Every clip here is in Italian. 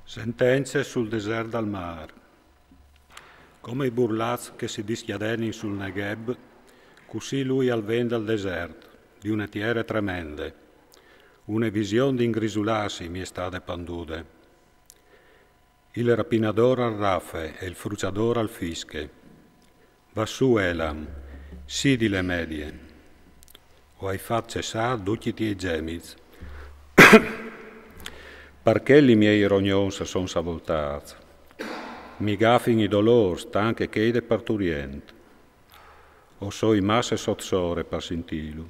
Sentenze sul deserto al mar. Come i burlaz che si dischiadeni sul Negev, così lui al vento al deserto, di una tierra tremende. Una visione di ingrisularsi mi è stata pandude. Il rapinador al raffe e il fruciador al fische. Va su Elam, sì di le medie. O hai fatto cessare tutti i gemiz. Perché i miei rognons sono savoltati? Mi gaffin i dolori, stanche che de parturient. O so i masse sozzore per sentilu,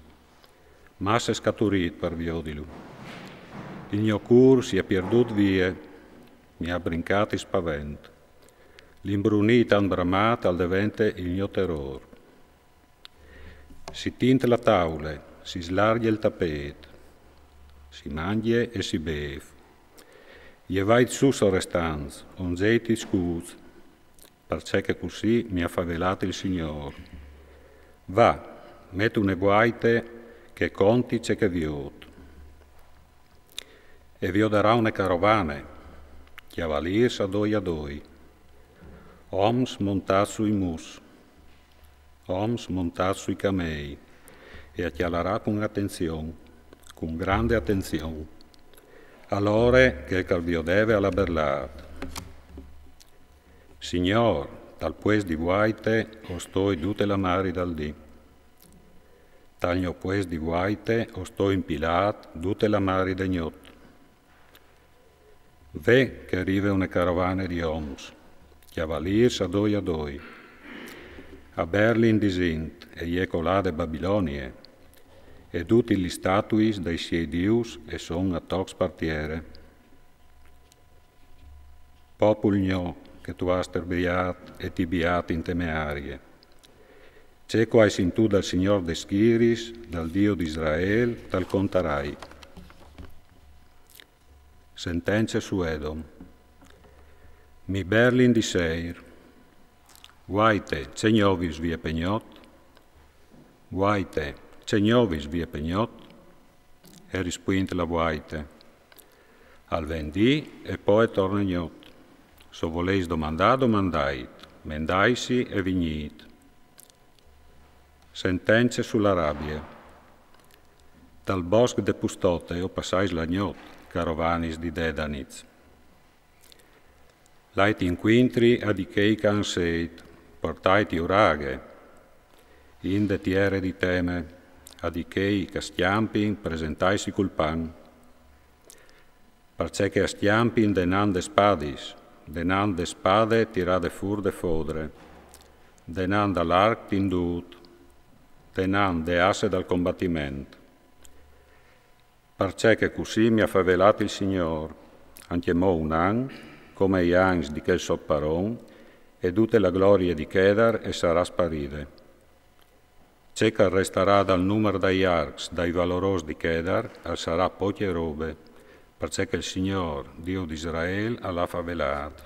masse scaturit per viodilu. Il mio cur si è perduto via, mi ha brincati spavento. L'imbrunita anbramata al devente il mio terror. Si tinte la tavola, si slarglia il tappeto, si mangia e si beve. Je vai su restanza, on zeiti scus, perché così mi ha favelato il Signore. Va, metti une guaite che conti c'è che viot. E vi darà une carovane, che avalirs a doi, oms montati sui mus, oms montati sui camei, e acchialerà con attenzione, con grande attenzione. Allora che Calvio deve alla berlata. Signor, tal pues di guaite o stoi tutte la mari dal dì. Taglio pues di guaite o sto impilat tutte la mari de gnot. Ve che arriva una carovana di oms, che avalirs a doi, a Berlin disint e iecolà de Babilonie, e tutti gli statuis dei siei dius e son a tox partiere. Popul gno, che tu hast erbiat e tibiat in teme arie. Ceco hai sin tu dal Signor de Schiris, dal Dio di Israel, dal contarai. Sentenze su Edom. Mi Berlin di Seir. Guaite, cegnovis via pegnot. Guaite, cegnovis via pegnot, e rispuinte la guaite. Al vendì e poi torna gnot. So voleis domandà, domandait, mendaisi e vignit. Sentenze sulla rabbia. Dal bosco de Pustote o passais la gnot, carovanis di Dedaniz. Lait inquintri ad Ichei canseit, portaiti uraghe, in de tiere di teme, ad Ichei che stiampin presentaisi col pan, perché che stiampin denan de spadis, denan de spade tirade fur de fodre, denan dall'arc tindut, denan de asse dal combattimento. Perché che così mi ha favelato il Signor, anche mo un an, come i ans di quel sopparon, e tutte la gloria di Kedar e sarà sparide. C'è che resterà dal numero dei arcs, dai valoros di Kedar, e sarà poche robe, perché il Signor, Dio di Israele, l'ha favelato.